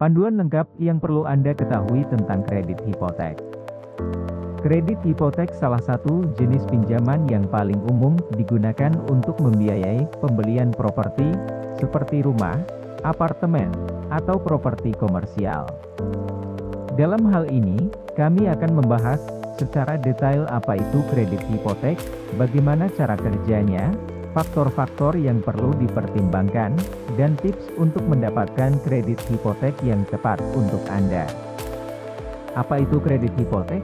Panduan lengkap yang perlu Anda ketahui tentang kredit hipotek. Kredit hipotek salah satu jenis pinjaman yang paling umum digunakan untuk membiayai pembelian properti, seperti rumah, apartemen, atau properti komersial. Dalam hal ini, kami akan membahas secara detail apa itu kredit hipotek, bagaimana cara kerjanya, faktor-faktor yang perlu dipertimbangkan, dan tips untuk mendapatkan kredit hipotek yang tepat untuk Anda. Apa itu kredit hipotek?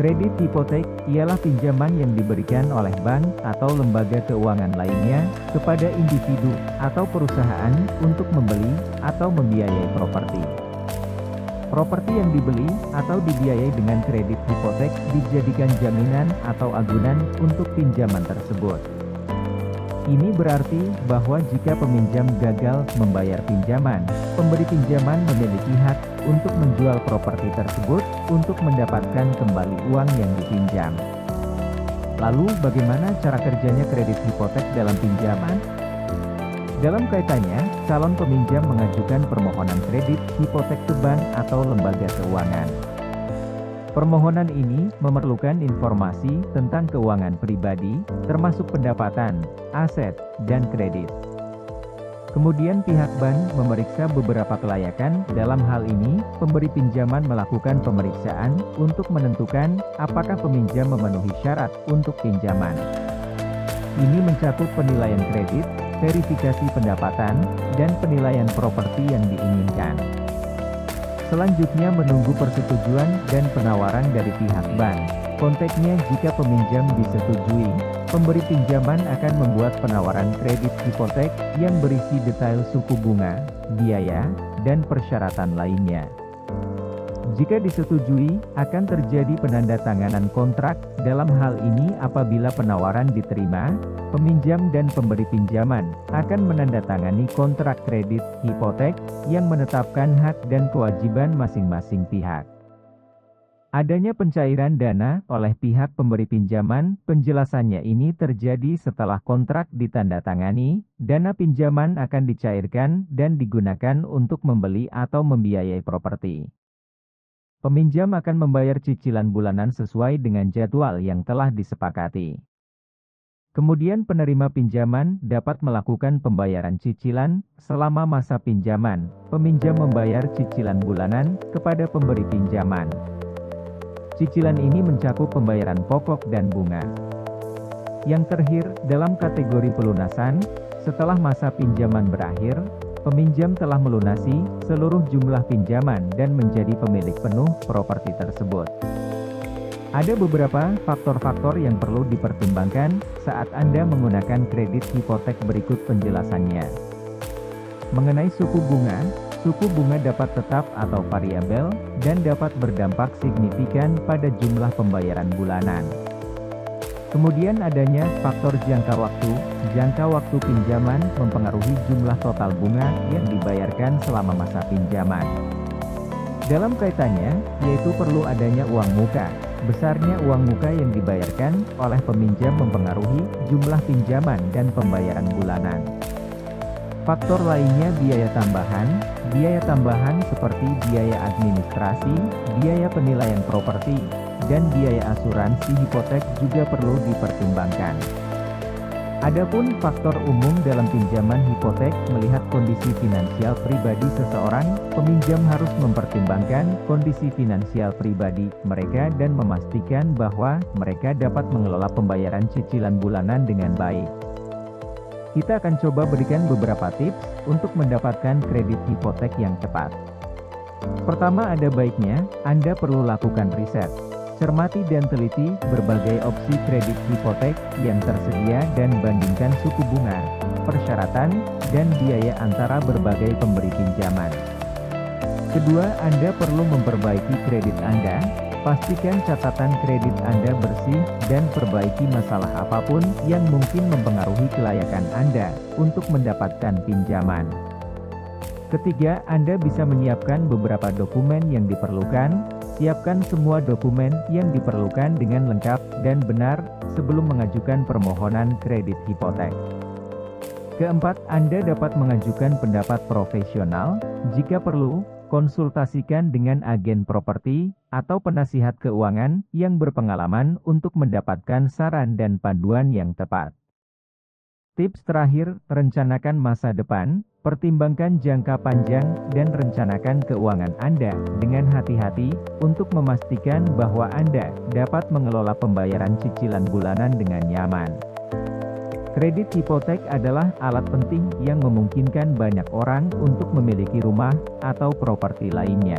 Kredit hipotek ialah pinjaman yang diberikan oleh bank atau lembaga keuangan lainnya kepada individu atau perusahaan untuk membeli atau membiayai properti. Properti yang dibeli atau dibiayai dengan kredit hipotek dijadikan jaminan atau agunan untuk pinjaman tersebut. Ini berarti bahwa jika peminjam gagal membayar pinjaman, pemberi pinjaman memiliki hak untuk menjual properti tersebut untuk mendapatkan kembali uang yang dipinjam. Lalu, bagaimana cara kerjanya kredit hipotek dalam pinjaman? Dalam kaitannya, calon peminjam mengajukan permohonan kredit hipotek ke bank atau lembaga keuangan. Permohonan ini memerlukan informasi tentang keuangan pribadi, termasuk pendapatan, aset, dan kredit. Kemudian pihak bank memeriksa beberapa kelayakan, dalam hal ini, pemberi pinjaman melakukan pemeriksaan untuk menentukan apakah peminjam memenuhi syarat untuk pinjaman. Ini mencakup penilaian kredit, verifikasi pendapatan, dan penilaian properti yang diinginkan. Selanjutnya menunggu persetujuan dan penawaran dari pihak bank. Konteksnya jika peminjam disetujui, pemberi pinjaman akan membuat penawaran kredit hipotek yang berisi detail suku bunga, biaya, dan persyaratan lainnya. Jika disetujui, akan terjadi penandatanganan kontrak. Dalam hal ini apabila penawaran diterima, peminjam dan pemberi pinjaman akan menandatangani kontrak kredit hipotek yang menetapkan hak dan kewajiban masing-masing pihak. Adanya pencairan dana oleh pihak pemberi pinjaman, penjelasannya ini terjadi setelah kontrak ditandatangani, dana pinjaman akan dicairkan dan digunakan untuk membeli atau membiayai properti. Peminjam akan membayar cicilan bulanan sesuai dengan jadwal yang telah disepakati. Kemudian penerima pinjaman dapat melakukan pembayaran cicilan selama masa pinjaman. Peminjam membayar cicilan bulanan kepada pemberi pinjaman. Cicilan ini mencakup pembayaran pokok dan bunga. Yang terakhir, dalam kategori pelunasan, setelah masa pinjaman berakhir, peminjam telah melunasi seluruh jumlah pinjaman dan menjadi pemilik penuh properti tersebut. Ada beberapa faktor-faktor yang perlu dipertimbangkan saat Anda menggunakan kredit hipotek, berikut penjelasannya. Mengenai suku bunga dapat tetap atau variabel, dan dapat berdampak signifikan pada jumlah pembayaran bulanan. Kemudian adanya faktor jangka waktu pinjaman mempengaruhi jumlah total bunga yang dibayarkan selama masa pinjaman. Dalam kaitannya, yaitu perlu adanya uang muka. Besarnya uang muka yang dibayarkan oleh peminjam mempengaruhi jumlah pinjaman dan pembayaran bulanan. Faktor lainnya biaya tambahan seperti biaya administrasi, biaya penilaian properti, dan biaya asuransi hipotek juga perlu dipertimbangkan. Adapun faktor umum dalam pinjaman hipotek, melihat kondisi finansial pribadi seseorang, peminjam harus mempertimbangkan kondisi finansial pribadi mereka dan memastikan bahwa mereka dapat mengelola pembayaran cicilan bulanan dengan baik. Kita akan coba berikan beberapa tips untuk mendapatkan kredit hipotek yang cepat. Pertama, ada baiknya Anda perlu lakukan riset. Cermati dan teliti berbagai opsi kredit hipotek yang tersedia dan bandingkan suku bunga, persyaratan, dan biaya antara berbagai pemberi pinjaman. Kedua, Anda perlu memperbaiki kredit Anda. Pastikan catatan kredit Anda bersih dan perbaiki masalah apapun yang mungkin mempengaruhi kelayakan Anda untuk mendapatkan pinjaman. Ketiga, Anda bisa menyiapkan beberapa dokumen yang diperlukan. Siapkan semua dokumen yang diperlukan dengan lengkap dan benar sebelum mengajukan permohonan kredit hipotek. Keempat, Anda dapat mengajukan pendapat profesional. Jika perlu, konsultasikan dengan agen properti atau penasihat keuangan yang berpengalaman untuk mendapatkan saran dan panduan yang tepat. Tips terakhir, rencanakan masa depan. Pertimbangkan jangka panjang dan rencanakan keuangan Anda dengan hati-hati untuk memastikan bahwa Anda dapat mengelola pembayaran cicilan bulanan dengan nyaman. Kredit hipotek adalah alat penting yang memungkinkan banyak orang untuk memiliki rumah atau properti lainnya.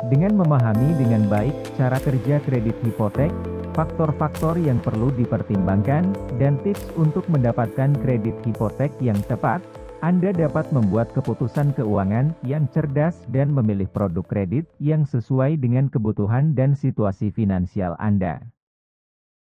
Dengan memahami dengan baik cara kerja kredit hipotek, faktor-faktor yang perlu dipertimbangkan, dan tips untuk mendapatkan kredit hipotek yang tepat, Anda dapat membuat keputusan keuangan yang cerdas dan memilih produk kredit yang sesuai dengan kebutuhan dan situasi finansial Anda.